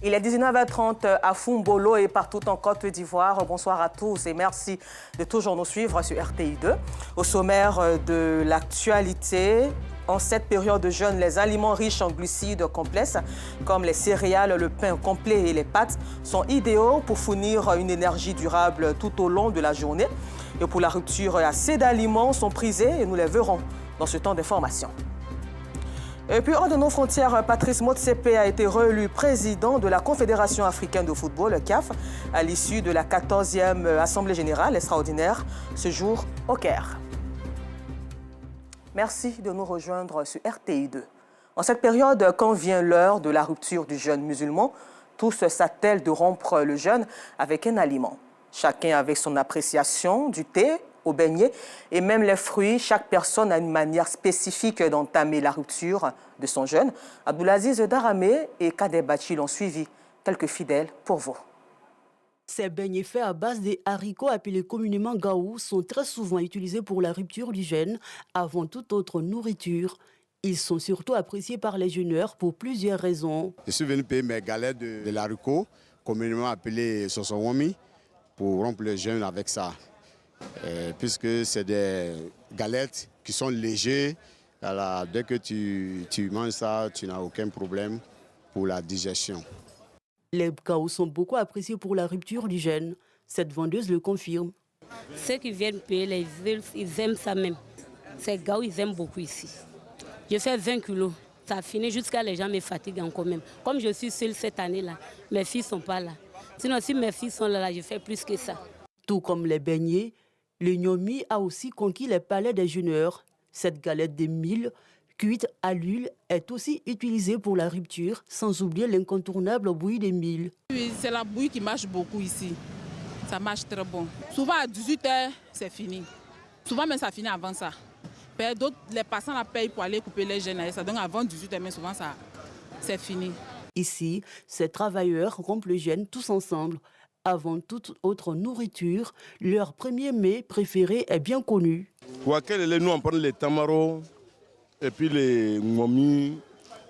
Il est 19h30 à Fumbolo et partout en Côte d'Ivoire. Bonsoir à tous et merci de toujours nous suivre sur RTI2. Au sommaire de l'actualité, en cette période de jeûne, les aliments riches en glucides complexes, comme les céréales, le pain complet et les pâtes, sont idéaux pour fournir une énergie durable tout au long de la journée. Et pour la rupture, assez d'aliments sont prisés et nous les verrons dans ce temps d'information. Et puis, hors de nos frontières, Patrice Motsepe a été réélu président de la Confédération africaine de football, CAF, à l'issue de la 14e Assemblée générale extraordinaire, ce jour au Caire. Merci de nous rejoindre sur RTI2. En cette période, quand vient l'heure de la rupture du jeûne musulman, tous s'attellent de rompre le jeûne avec un aliment. Chacun avec son appréciation du thé, au beignet et même les fruits. Chaque personne a une manière spécifique d'entamer la rupture de son jeûne. Abdoulaziz Daramé et Kader Bachi l'ont suivi. Quelques fidèles pour vous. Ces beignets faits à base des haricots appelés communément gaou sont très souvent utilisés pour la rupture du jeûne avant toute autre nourriture. Ils sont surtout appréciés par les jeûneurs pour plusieurs raisons. Je suis venu payer mes galettes de l'haricot, communément appelé sosowomi, pour rompre le jeûne avec ça. Puisque c'est des galettes qui sont légères, alors dès que tu manges ça, tu n'as aucun problème pour la digestion. Les gaous sont beaucoup appréciés pour la rupture du jeûne. Cette vendeuse le confirme. Ceux qui viennent payer les villes, ils aiment ça même. Ces gaous, ils aiment beaucoup ici. Je fais 20 kilos. Ça finit jusqu'à les gens me fatiguent encore même. Comme je suis seule cette année-là, mes filles ne sont pas là. Sinon, si mes filles sont là, je fais plus que ça. Tout comme les beignets, le gnomi a aussi conquis les palais des jeûneurs. Cette galette de mil, cuite à l'huile, est aussi utilisée pour la rupture, sans oublier l'incontournable bouillie de mil. Oui, c'est la bouillie qui marche beaucoup ici. Ça marche très bon. Souvent à 18h, c'est fini. Souvent même ça finit avant ça. D'autres, les passants la payent pour aller couper les jeunes. Ça donne avant 18h, mais souvent ça, c'est fini. Ici, ces travailleurs rompent le jeûne tous ensemble. Avant toute autre nourriture, leur premier mets préféré est bien connu. Nous, on prend les tamaros et puis les ngomi.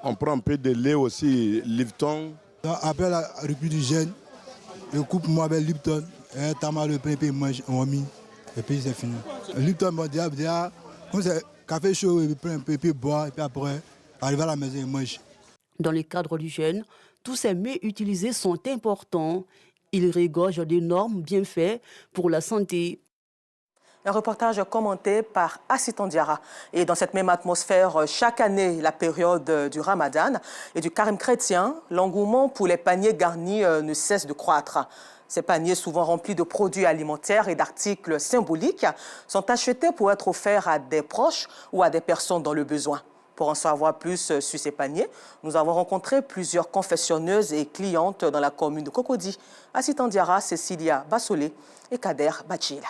On prend un peu de lait aussi, Lipton. Après la rupture du jeûne, je coupe moi avec Lipton, et tamar le pain et puis mange ngomi. Et puis c'est fini. Lipton, bon, déjà, comme c'est café chaud, je prends un peu, puis boire, et puis après, arriver à la maison et mange. Dans le cadre du jeûne, tous ces mets utilisés sont importants. Ils regorgent d'énormes bienfaits pour la santé. Un reportage commenté par Assitan Diarra. Et dans cette même atmosphère, chaque année, la période du Ramadan et du carême chrétien, l'engouement pour les paniers garnis ne cesse de croître. Ces paniers, souvent remplis de produits alimentaires et d'articles symboliques, sont achetés pour être offerts à des proches ou à des personnes dans le besoin. Pour en savoir plus sur ces paniers, nous avons rencontré plusieurs confessionneuses et clientes dans la commune de Cocody, Assitan Diarra, Cécilia Bassolé et Kader Bachila.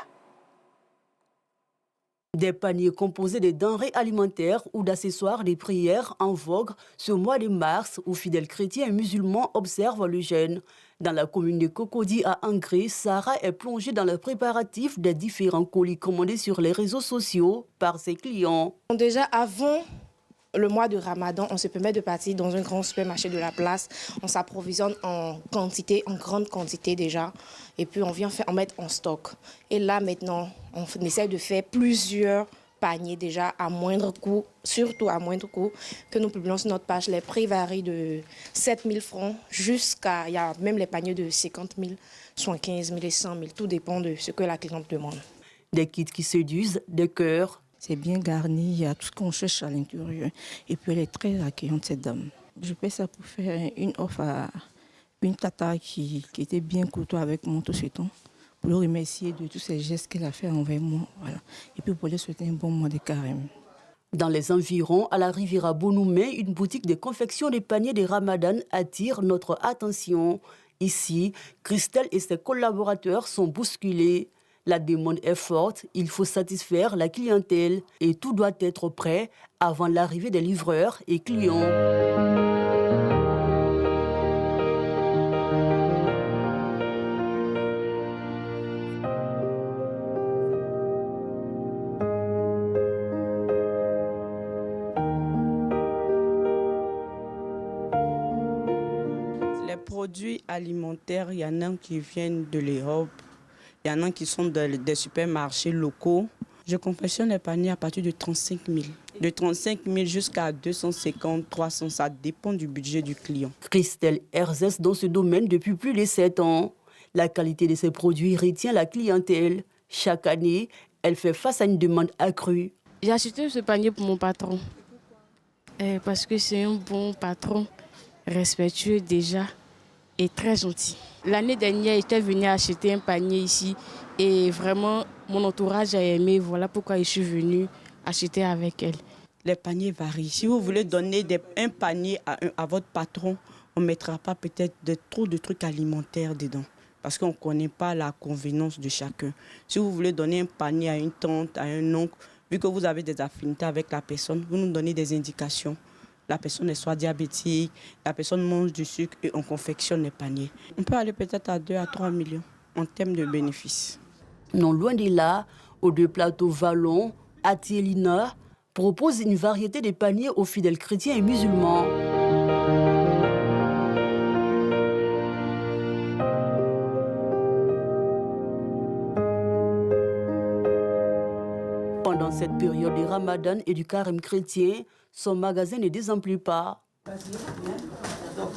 Des paniers composés de denrées alimentaires ou d'accessoires des prières en vogue ce mois de mars où fidèles chrétiens et musulmans observent le jeûne. Dans la commune de Cocody à Angré, Sarah est plongée dans le préparatif des différents colis commandés sur les réseaux sociaux par ses clients. Déjà avant le mois de Ramadan, on se permet de partir dans un grand supermarché de la place. On s'approvisionne en quantité, en grande quantité déjà. Et puis on vient en mettre en stock. Et là maintenant, on essaie de faire plusieurs paniers déjà à moindre coût, surtout à moindre coût, que nous publions sur notre page. Les prix varient de 7 000 francs jusqu'à, il y a même les paniers de 50 000, 75 000 et 100 000. Tout dépend de ce que la cliente demande. Des kits qui séduisent, des cœurs. C'est bien garni, il y a tout ce qu'on cherche à l'intérieur. Et puis elle est très accueillante, cette dame. Je fais ça pour faire une offre à une tata qui était bien courtoise avec moi tout ce temps, pour le remercier de tous ces gestes qu'elle a fait envers moi. Voilà. Et puis pour lui souhaiter un bon mois de carême. Dans les environs, à la Riviera Bonoumé, une boutique de confection des paniers de Ramadan attire notre attention. Ici, Christelle et ses collaborateurs sont bousculés. La demande est forte, il faut satisfaire la clientèle et tout doit être prêt avant l'arrivée des livreurs et clients. Les produits alimentaires, il y en a qui viennent de l'Europe, il y en a qui sont des supermarchés locaux. Je confectionne les paniers à partir de 35 000. De 35 000 jusqu'à 250, 300, ça dépend du budget du client. Christelle exerce dans ce domaine depuis plus de 7 ans. La qualité de ses produits retient la clientèle. Chaque année, elle fait face à une demande accrue. J'ai acheté ce panier pour mon patron. Parce que c'est un bon patron, respectueux déjà et très gentil. L'année dernière, j'étais venue acheter un panier ici et vraiment, mon entourage a aimé. Voilà pourquoi je suis venue acheter avec elle. Les paniers varient. Si vous voulez donner un panier à votre patron, on ne mettra pas peut-être trop de trucs alimentaires dedans. Parce qu'on ne connaît pas la convenance de chacun. Si vous voulez donner un panier à une tante, à un oncle, vu que vous avez des affinités avec la personne, vous nous donnez des indications. La personne est soit diabétique, la personne mange du sucre et on confectionne les paniers. On peut aller peut-être à 2 à 3 millions en termes de bénéfices. Non loin de là, aux 2 plateaux Vallon, Atielina propose une variété de paniers aux fidèles chrétiens et musulmans. Pendant cette période du Ramadan et du carême chrétien, son magasin ne désemplit pas. Donc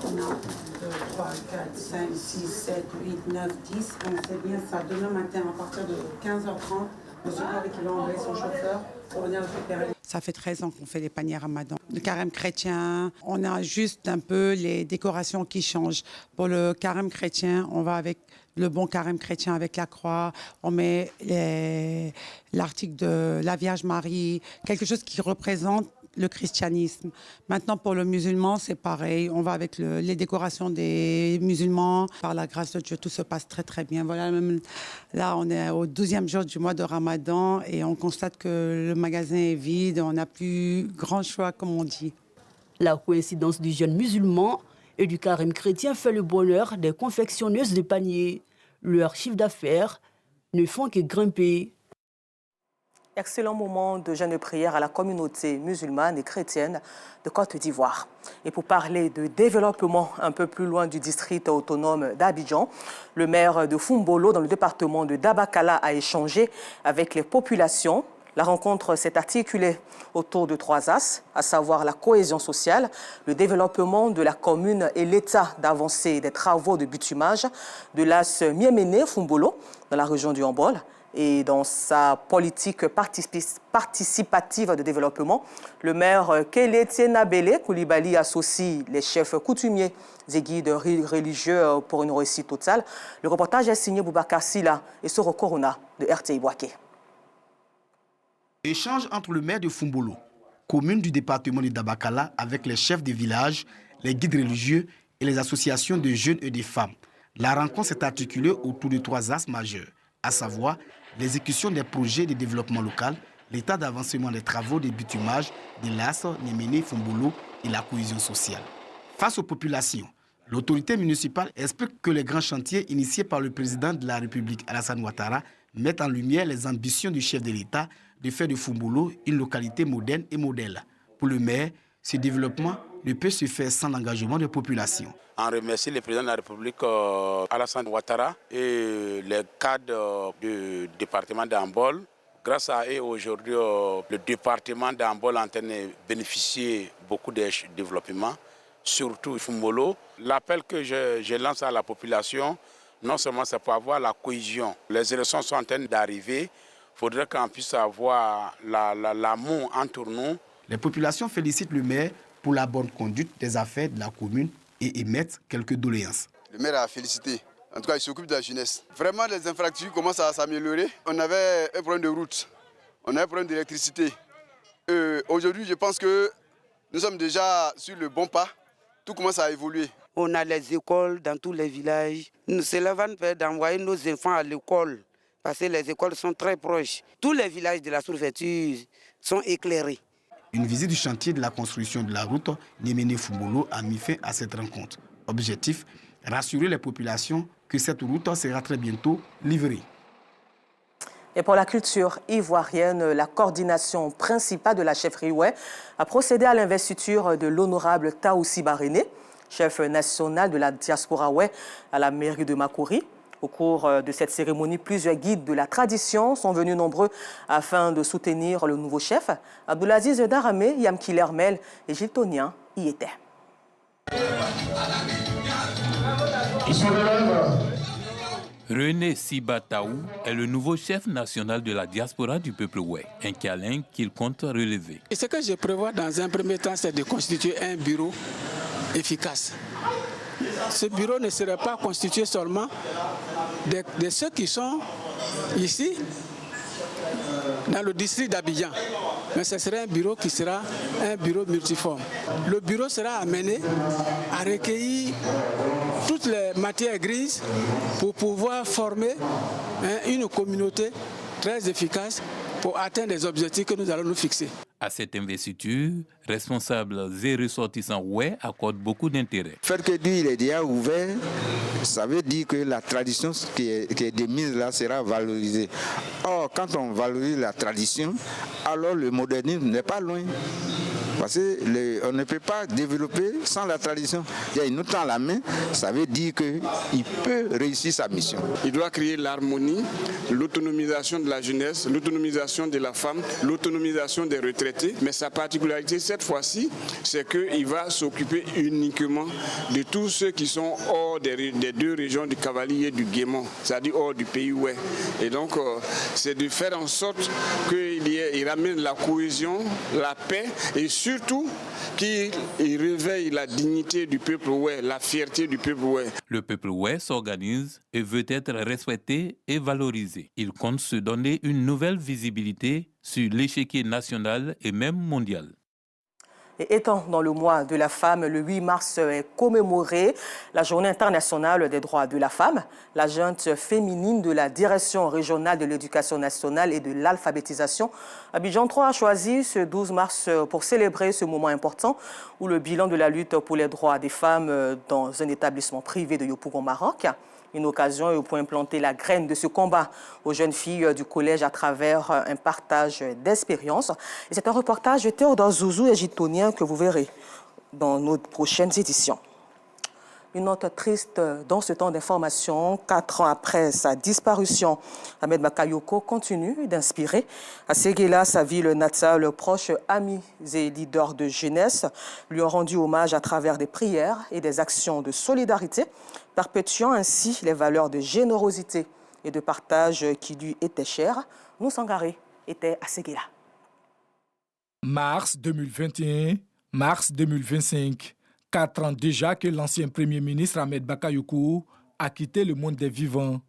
on a 2, 3, 4, 5, 6, 7, 8, 9, 10, 11, c'est bien ça. Demain matin, à partir de 15h30, M. Paris qui va envoyer son chauffeur pour venir récupérer. Ça fait 13 ans qu'on fait les paniers Ramadan. Le carême chrétien, on a juste un peu les décorations qui changent. Pour le carême chrétien, on va avec le bon carême chrétien avec la croix. On met l'article de la Vierge Marie, quelque chose qui représente le christianisme. Maintenant, pour le musulman, c'est pareil. On va avec les décorations des musulmans. Par la grâce de Dieu, tout se passe très, très bien. Voilà, même là, on est au 12e jour du mois de Ramadan et on constate que le magasin est vide. On n'a plus grand choix, comme on dit. La coïncidence du jeûne musulman et du carême chrétien fait le bonheur des confectionneuses de paniers. Leurs chiffres d'affaires ne font que grimper. Excellent moment de jeûne et prière à la communauté musulmane et chrétienne de Côte d'Ivoire. Et pour parler de développement un peu plus loin du district autonome d'Abidjan, le maire de Fumbolo, dans le département de Dabakala, a échangé avec les populations. La rencontre s'est articulée autour de 3 axes, à savoir la cohésion sociale, le développement de la commune et l'état d'avancée des travaux de bitumage de l'as Miéméné Fumbolo, dans la région du Hambol. Et dans sa politique participative de développement, le maire Kélétié Nabélé Koulibaly associe les chefs coutumiers et guides religieux pour une réussite totale. Le reportage est signé Boubacar Silla et Soro Corona de RTI Boaké. Échange entre le maire de Fumbolo, commune du département de Dabakala, avec les chefs des villages, les guides religieux et les associations de jeunes et de femmes. La rencontre s'est articulée autour de 3 axes majeurs, à savoir l'exécution des projets de développement local, l'état d'avancement des travaux de bitumage de l'as Niéméné Fumbolo et la cohésion sociale. Face aux populations, l'autorité municipale explique que les grands chantiers initiés par le président de la République Alassane Ouattara mettent en lumière les ambitions du chef de l'État de faire de Fumbolo une localité moderne et modèle. Pour le maire, ce développement ne peut se faire sans l'engagement des populations. On remercie le président de la République Alassane Ouattara et les cadres du département d'Ambol. Grâce à eux, aujourd'hui, le département d'Ambol est en train de bénéficier beaucoup de développement, surtout Fumbolo. L'appel que je lance à la population, non seulement c'est pour avoir la cohésion. Les élections sont en train d'arriver. Il faudrait qu'on puisse avoir l'amour entre nous. Les populations félicitent le maire pour la bonne conduite des affaires de la commune et émettent quelques doléances. Le maire a félicité. En tout cas, il s'occupe de la jeunesse. Vraiment, les infrastructures commencent à s'améliorer. On avait un problème de route, on avait un problème d'électricité. Aujourd'hui, je pense que nous sommes déjà sur le bon pas. Tout commence à évoluer. On a les écoles dans tous les villages. C'est la vanne d'envoyer nos enfants à l'école parce que les écoles sont très proches. Tous les villages de la sous-préfecture sont éclairés. Une visite du chantier de la construction de la route Niéméné-Fumbolo a mis fin à cette rencontre. Objectif, rassurer les populations que cette route sera très bientôt livrée. Et pour la culture ivoirienne, la coordination principale de la chefferie Oué a procédé à l'investiture de l'honorable Taoussi Baréné, chef national de la diaspora Oué à la mairie de Makori. Au cours de cette cérémonie, plusieurs guides de la tradition sont venus nombreux afin de soutenir le nouveau chef. Abdoulaziz Daramé, Yamki Lermel et Gilles Tonien y étaient. René Sibataou est le nouveau chef national de la diaspora du peuple Oué, un câlin qu'il compte relever. Et ce que je prévois dans un premier temps, c'est de constituer un bureau efficace. Ce bureau ne serait pas constitué seulement de ceux qui sont ici, dans le district d'Abidjan, mais ce serait un bureau qui sera un bureau multiforme. Le bureau sera amené à recueillir toutes les matières grises pour pouvoir former une communauté très efficace pour atteindre les objectifs que nous allons nous fixer. À cette investiture, responsables et ressortissants Oué accordent beaucoup d'intérêt. Faire que Dieu il est déjà ouvert, ça veut dire que la tradition qui est démise là sera valorisée. Or, quand on valorise la tradition, alors le modernisme n'est pas loin. Parce qu'on ne peut pas développer sans la tradition. Il nous tend la main, ça veut dire qu'il peut réussir sa mission. Il doit créer l'harmonie, l'autonomisation de la jeunesse, l'autonomisation de la femme, l'autonomisation des retraités. Mais sa particularité cette fois-ci, c'est qu'il va s'occuper uniquement de tous ceux qui sont hors des deux régions du Cavalier et du Guémon, c'est-à-dire hors du pays Oué. Et donc, c'est de faire en sorte qu'il ramène la cohésion, la paix et surtout qu'il réveille la dignité du peuple Oué, la fierté du peuple Oué. Le peuple Oué s'organise et veut être respecté et valorisé. Il compte se donner une nouvelle visibilité sur l'échiquier national et même mondial. Et étant dans le mois de la femme, le 8 mars est commémoré la Journée internationale des droits de la femme. La junte féminine de la Direction régionale de l'éducation nationale et de l'alphabétisation, Abidjan 3 a choisi ce 12 mars pour célébrer ce moment important où le bilan de la lutte pour les droits des femmes dans un établissement privé de Yopougon, Maroc. Une occasion pour implanter la graine de ce combat aux jeunes filles du collège à travers un partage d'expériences. Et c'est un reportage de Théodore Zouzou et Gilles Tonien que vous verrez dans nos prochaines éditions. Une note triste dans ce temps d'information. 4 ans après sa disparition, Ahmed Bakayoko continue d'inspirer. À Séguéla, sa ville natale, proches amis et leaders de jeunesse lui ont rendu hommage à travers des prières et des actions de solidarité, perpétuant ainsi les valeurs de générosité et de partage qui lui étaient chères. Nous Sangaré était à Séguéla. Mars 2021, mars 2025. 4 ans déjà que l'ancien Premier ministre Ahmed Bakayoko a quitté le monde des vivants.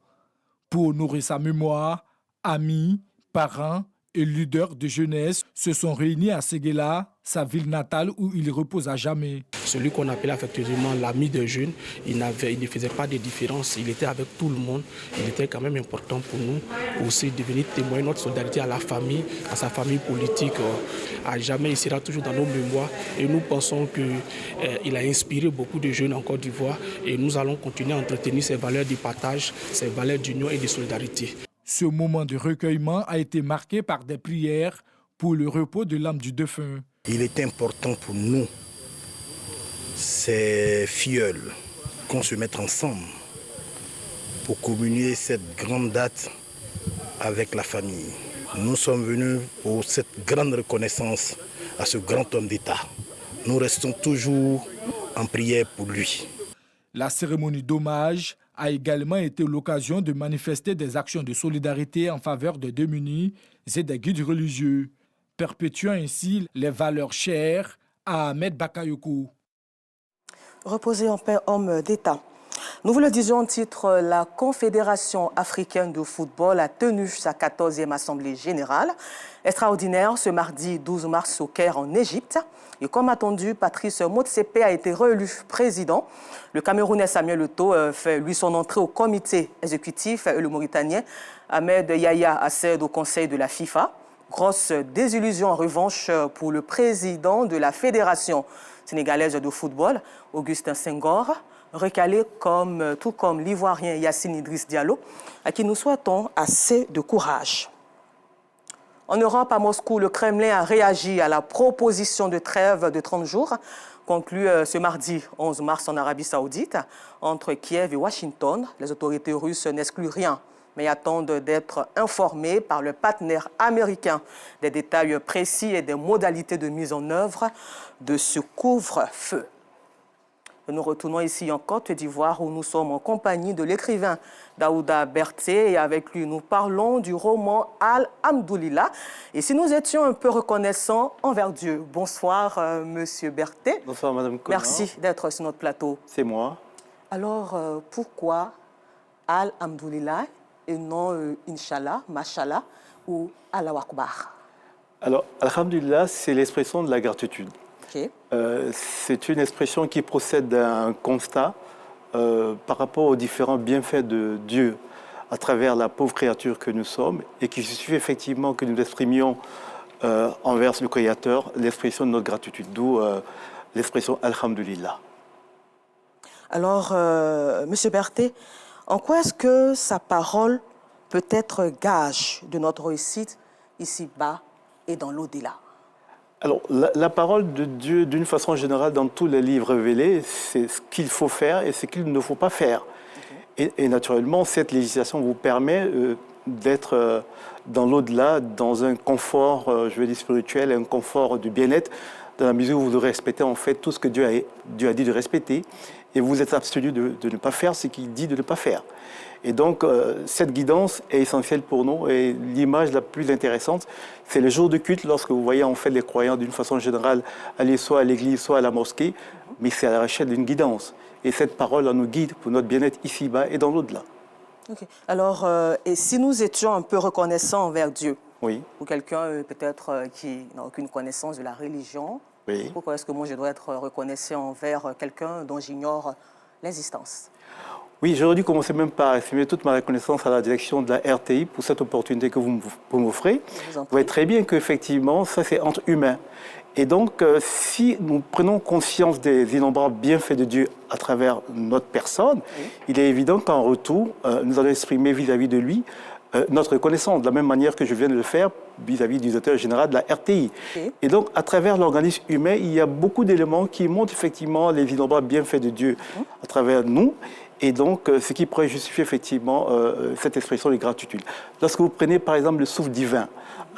Pour honorer sa mémoire, amis, parents et leaders de jeunesse se sont réunis à Séguéla, sa ville natale où il repose à jamais. Celui qu'on appelait affectueusement l'ami des jeunes, il ne faisait pas de différence, il était avec tout le monde. Il était quand même important pour nous aussi de venir témoigner notre solidarité à la famille, à sa famille politique. À jamais, il sera toujours dans nos mémoires et nous pensons qu'il a inspiré beaucoup de jeunes en Côte d'Ivoire et nous allons continuer à entretenir ces valeurs de partage, ces valeurs d'union et de solidarité. Ce moment de recueillement a été marqué par des prières pour le repos de l'âme du défunt. Il est important pour nous, ces filleuls, qu'on se mette ensemble pour communier cette grande date avec la famille. Nous sommes venus pour cette grande reconnaissance à ce grand homme d'État. Nous restons toujours en prière pour lui. La cérémonie d'hommage a également été l'occasion de manifester des actions de solidarité en faveur des démunis et des guides religieux, perpétuant ainsi les valeurs chères à Ahmed Bakayoko. Reposez en paix, homme d'État. Nous vous le disions en titre, la Confédération africaine de football a tenu sa 14e Assemblée générale extraordinaire ce mardi 12 mars au Caire en Égypte. Et comme attendu, Patrice Motsepe a été réélu président. Le Camerounais Samuel Eto'o fait lui son entrée au comité exécutif et le Mauritanien Ahmed Yahya accède au conseil de la FIFA. Grosse désillusion en revanche pour le président de la Fédération sénégalaise de football, Augustin Senghor, recalé tout comme l'Ivoirien Yacine Idriss Diallo, à qui nous souhaitons assez de courage. En Europe, à Moscou, le Kremlin a réagi à la proposition de trêve de 30 jours conclu ce mardi 11 mars en Arabie Saoudite entre Kiev et Washington. Les autorités russes n'excluent rien, mais attendent d'être informés par le partenaire américain des détails précis et des modalités de mise en œuvre de ce couvre-feu. Nous retournons ici en Côte d'Ivoire où nous sommes en compagnie de l'écrivain Daouda Berté et avec lui nous parlons du roman Al-Hamdoulillah. Et si nous étions un peu reconnaissants envers Dieu. Bonsoir Monsieur Berté. Bonsoir Madame Kona. Merci d'être sur notre plateau. C'est moi. Alors pourquoi Al-Hamdoulillah et non Inch'Allah, Mashallah ou Allahu Akbar? Alors Al-Hamdoulillah, c'est l'expression de la gratitude. Okay. C'est une expression qui procède d'un constat par rapport aux différents bienfaits de Dieu à travers la pauvre créature que nous sommes et qu'il suffit effectivement que nous exprimions envers le Créateur l'expression de notre gratitude, d'où l'expression Alhamdulillah. Alors, Monsieur Berté, en quoi est-ce que sa parole peut être gage de notre réussite ici-bas et dans l'au-delà? Alors, la parole de Dieu, d'une façon générale, dans tous les livres révélés, c'est ce qu'il faut faire et ce qu'il ne faut pas faire. Okay. Et naturellement, cette législation vous permet d'être dans l'au-delà, dans un confort, je veux dire spirituel, un confort du bien-être, dans la mesure où vous devez respecter en fait tout ce que Dieu a dit de respecter, et vous êtes absolu de ne pas faire ce qu'il dit de ne pas faire. Et donc, cette guidance est essentielle pour nous. Et l'image la plus intéressante, c'est les jours de culte, lorsque vous voyez en fait les croyants d'une façon générale aller soit à l'église, soit à la mosquée, mais c'est à la recherche d'une guidance. Et cette parole nous guide pour notre bien-être ici-bas et dans l'au-delà. Okay. Alors, et si nous étions un peu reconnaissants envers Dieu, oui. Ou quelqu'un peut-être qui n'a aucune connaissance de la religion, oui. Pourquoi est-ce que moi je dois être reconnaissant envers quelqu'un dont j'ignore l'existence? Oui, j'aurais dû commencer même par exprimer toute ma reconnaissance à la direction de la RTI pour cette opportunité que vous m'offrez. Vous voyez très bien qu'effectivement, ça c'est entre humains. Et donc, si nous prenons conscience des innombrables bienfaits de Dieu à travers notre personne, oui. Il est évident qu'en retour, nous allons exprimer vis-à-vis de lui notre reconnaissance, de la même manière que je viens de le faire vis-à-vis du directeur général de la RTI. Okay. Et donc, à travers l'organisme humain, il y a beaucoup d'éléments qui montrent effectivement les innombrables bienfaits de Dieu à travers nous. Et donc, ce qui pourrait justifier effectivement cette expression de gratitude. Lorsque vous prenez par exemple le souffle divin,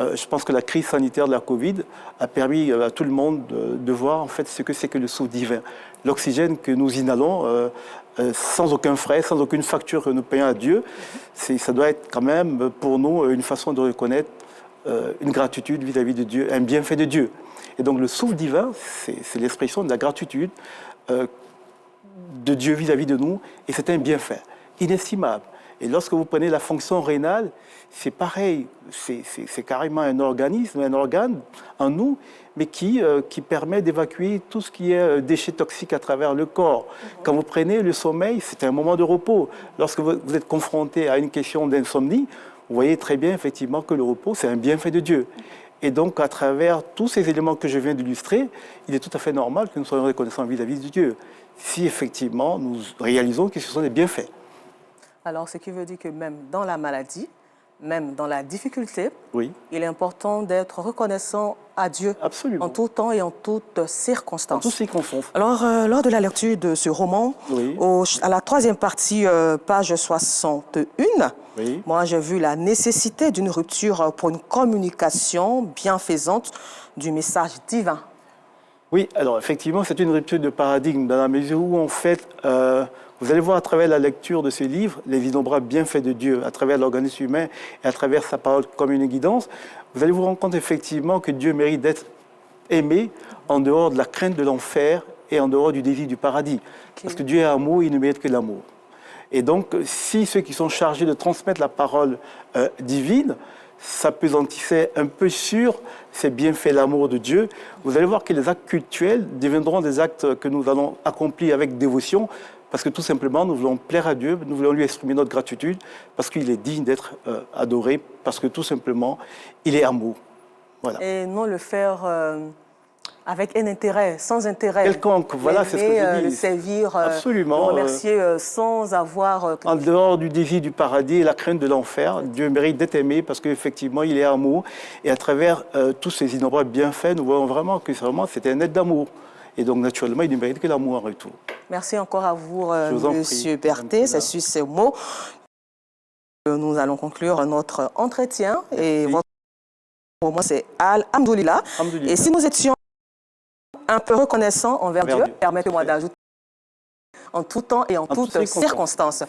je pense que la crise sanitaire de la Covid a permis à tout le monde de voir en fait ce que c'est que le souffle divin. L'oxygène que nous inhalons sans aucun frais, sans aucune facture que nous payons à Dieu, ça doit être quand même pour nous une façon de reconnaître une gratitude vis-à-vis de Dieu, un bienfait de Dieu. Et donc le souffle divin, c'est l'expression de la gratitude de Dieu vis-à-vis de nous, et c'est un bienfait inestimable. Et lorsque vous prenez la fonction rénale, c'est pareil, c'est carrément un organisme, un organe en nous, mais qui permet d'évacuer tout ce qui est déchets toxiques à travers le corps. Quand vous prenez le sommeil, c'est un moment de repos. Lorsque vous êtes confronté à une question d'insomnie, vous voyez très bien effectivement que le repos, c'est un bienfait de Dieu. Et donc, à travers tous ces éléments que je viens d'illustrer, il est tout à fait normal que nous soyons reconnaissants vis-à-vis de Dieu, si effectivement nous réalisons que ce sont des bienfaits. Alors, ce qui veut dire que même dans la maladie, même dans la difficulté, oui. Il est important d'être reconnaissant à Dieu. Absolument. En tout temps et en toutes circonstances. En toutes circonstances. Alors, lors de la lecture de ce roman, oui. À la troisième partie, page 61, oui. Moi, j'ai vu la nécessité d'une rupture pour une communication bienfaisante du message divin. Oui, alors effectivement, c'est une rupture de paradigme dans la mesure où, en fait, vous allez voir à travers la lecture de ce livre les innombrables bienfaits de Dieu, à travers l'organisme humain et à travers sa parole comme une guidance. Vous allez vous rendre compte effectivement que Dieu mérite d'être aimé en dehors de la crainte de l'enfer et en dehors du désir du paradis. Okay. Parce que Dieu est amour, il ne mérite que l'amour. Et donc, si ceux qui sont chargés de transmettre la parole divine s'apesantissait un peu sur ces bienfaits, l'amour de Dieu, vous allez voir que les actes cultuels deviendront des actes que nous allons accomplir avec dévotion, parce que tout simplement, nous voulons plaire à Dieu, nous voulons lui exprimer notre gratitude, parce qu'il est digne d'être adoré, parce que tout simplement, il est amour. Voilà. Et non le faire avec un intérêt, sans intérêt. Quelconque, voilà, c'est ce que je dis. Le servir, absolument, le remercier sans avoir... En dehors du désir du paradis et la crainte de l'enfer, Dieu mérite d'être aimé parce qu'effectivement, il est amour. Et à travers tous ces innombrables bienfaits, nous voyons vraiment que c'est un être d'amour. Et donc, naturellement, il ne mérite que l'amour en retour. Merci encore à vous, Monsieur prie. Berthet. C'est sur ces mots que nous allons conclure notre entretien. Et votre mot, c'est Alhamdoulilah. Et si nous étions un peu reconnaissants envers Dieu, permettez-moi d'ajouter en tout temps et en toutes circonstances.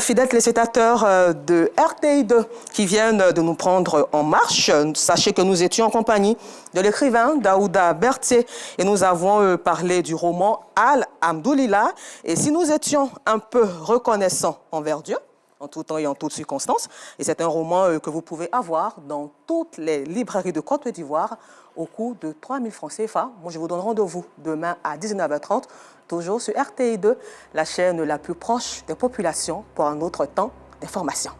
Fidèles téléspectateurs de RTI2 qui viennent de nous prendre en marche, sachez que nous étions en compagnie de l'écrivain Daouda Berthet et nous avons parlé du roman Alhamdoulilah. Et si nous étions un peu reconnaissants envers Dieu, en tout temps et en toutes circonstances, et c'est un roman que vous pouvez avoir dans toutes les librairies de Côte d'Ivoire au coût de 3 000 francs CFA. Moi, je vous donne rendez-vous demain à 19h30, toujours sur RTI2, la chaîne la plus proche des populations pour un autre temps d'information.